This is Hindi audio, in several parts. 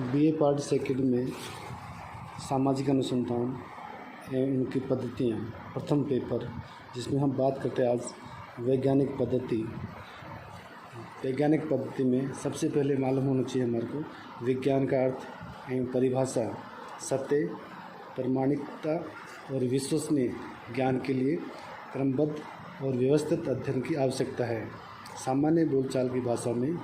बीए पार्ट सेकंड में सामाजिक अनुसंधान एवं उनकी पद्धतियाँ प्रथम पेपर, जिसमें हम बात करते हैं आज वैज्ञानिक पद्धति। वैज्ञानिक पद्धति में सबसे पहले मालूम होना चाहिए हमारे को विज्ञान का अर्थ एवं परिभाषा, सत्य, प्रामाणिकता और विश्वसनीय ज्ञान के लिए क्रमबद्ध और व्यवस्थित अध्ययन की आवश्यकता है। सामान्य बोलचाल की भाषा में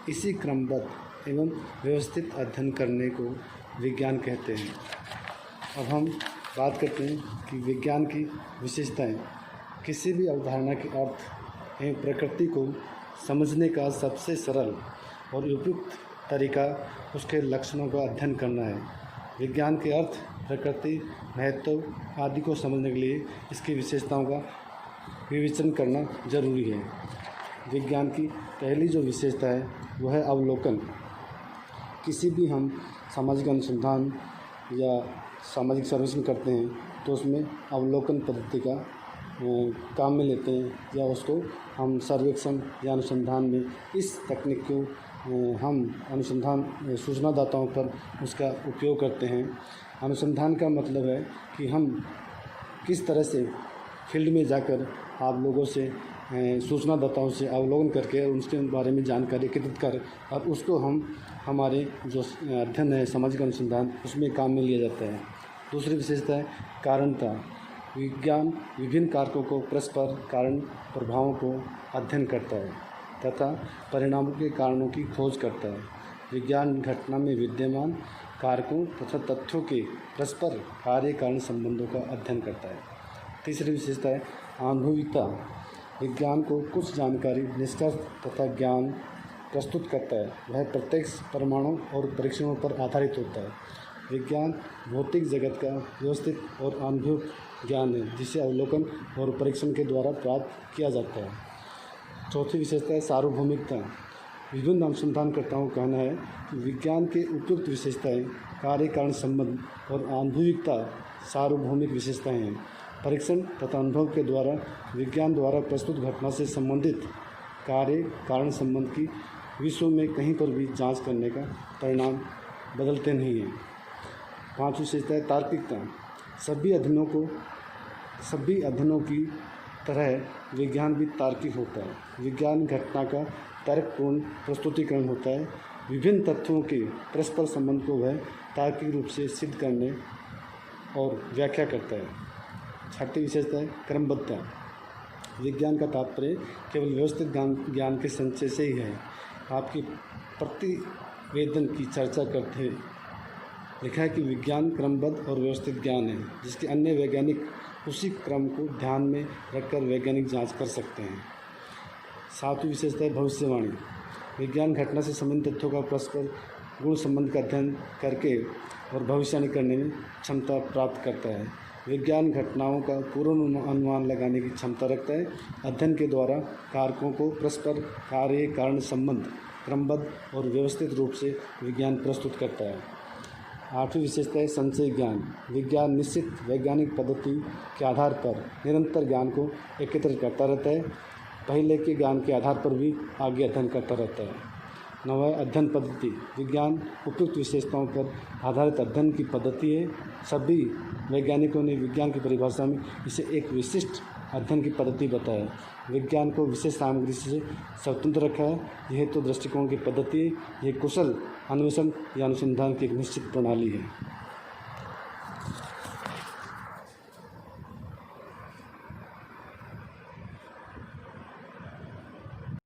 इसी क्रमबद्ध एवं व्यवस्थित अध्ययन करने को विज्ञान कहते हैं। अब हम बात करते हैं कि विज्ञान की विशेषताएं। किसी भी अवधारणा के अर्थ एवं प्रकृति को समझने का सबसे सरल और उपयुक्त तरीका उसके लक्षणों का अध्ययन करना है। विज्ञान के अर्थ, प्रकृति, महत्व आदि को समझने के लिए इसकी विशेषताओं का विवेचन करना जरूरी है। विज्ञान की पहली जो विशेषता है वह है अवलोकन। किसी भी हम सामाजिक अनुसंधान या सामाजिक सर्वेक्षण करते हैं तो उसमें अवलोकन पद्धति का काम में लेते हैं, या उसको हम सर्वेक्षण या अनुसंधान में इस तकनीक को हम अनुसंधान सूचनादाताओं पर उसका उपयोग करते हैं। अनुसंधान का मतलब है कि हम किस तरह से फील्ड में जाकर आप लोगों से सूचनादाताओं से अवलोकन करके उनके बारे में जानकारी एकत्रित कर और उसको हम हमारे जो अध्ययन है सामाजिक अनुसंधान उसमें काम में लिया जाता है। दूसरी विशेषता है कारणता। विज्ञान विभिन्न कारकों को परस्पर कारण प्रभावों को अध्ययन करता है तथा परिणामों के कारणों की खोज करता है। विज्ञान घटना में विद्यमान कारकों तथा तथ्यों के परस्पर कार्य कारण संबंधों का अध्ययन करता है। तीसरी विशेषता है अनुभविकता। विज्ञान को कुछ जानकारी, निष्कर्ष तथा ज्ञान प्रस्तुत करता है। वह प्रत्यक्ष प्रमाणों और परीक्षणों पर आधारित होता है। विज्ञान भौतिक जगत का व्यवस्थित और अनुभव ज्ञान है जिसे अवलोकन और परीक्षण के द्वारा प्राप्त किया जाता है। चौथी विशेषता है सार्वभौमिकता। विभिन्न अनुसंधानकर्ताओं का कहना है कि विज्ञान के उपयुक्त विशेषताएं कार्य कारण संबंध और अनुभविकता सार्वभौमिक विशेषताएं हैं। परीक्षण तथा अनुभव के द्वारा विज्ञान द्वारा प्रस्तुत घटना से संबंधित कार्य कारण संबंध की विश्व में कहीं पर भी जांच करने का परिणाम बदलते नहीं हैं। पांचवी विशेषता है तार्किकता। सभी अध्ययनों की तरह विज्ञान भी तार्किक होता है। विज्ञान घटना का तर्कपूर्ण प्रस्तुतिकरण होता है। विभिन्न तथ्यों के परस्पर संबंध को वह तार्किक रूप से सिद्ध करने और व्याख्या करता है। छठी विशेषता है क्रमबद्धता। विज्ञान का तात्पर्य केवल व्यवस्थित ज्ञान के संचय से ही है। आपकी प्रतिवेदन की चर्चा करते हुए लिखा है कि विज्ञान क्रमबद्ध और व्यवस्थित ज्ञान है जिसके अन्य वैज्ञानिक उसी क्रम को ध्यान में रखकर वैज्ञानिक जांच कर सकते हैं। सातवीं विशेषता है भविष्यवाणी। विज्ञान घटना से संबंधित तथ्यों का परस्पर गुण संबंध का अध्ययन करके और भविष्यवाणी करने में क्षमता प्राप्त करता है। विज्ञान घटनाओं का पूर्ण अनुमान लगाने की क्षमता रखता है। अध्ययन के द्वारा कारकों को परस्पर कार्य कारण संबंध क्रमबद्ध और व्यवस्थित रूप से विज्ञान प्रस्तुत करता है। आठवीं विशेषता है संचय ज्ञान। विज्ञान निश्चित वैज्ञानिक पद्धति के आधार पर निरंतर ज्ञान को एकत्रित करता रहता है। पहले के ज्ञान के आधार पर भी आगे अध्ययन करता रहता है। नवा अध्ययन पद्धति। विज्ञान उपयुक्त विशेषताओं पर आधारित अध्ययन की पद्धति है। सभी वैज्ञानिकों ने विज्ञान की परिभाषा में इसे एक विशिष्ट अध्ययन की पद्धति बताया। विज्ञान को विशेष सामग्री से स्वतंत्र रखा है। यह तो दृष्टिकोण की पद्धति है। यह कुशल अन्वेषण या अनुसंधान की एक निश्चित प्रणाली है।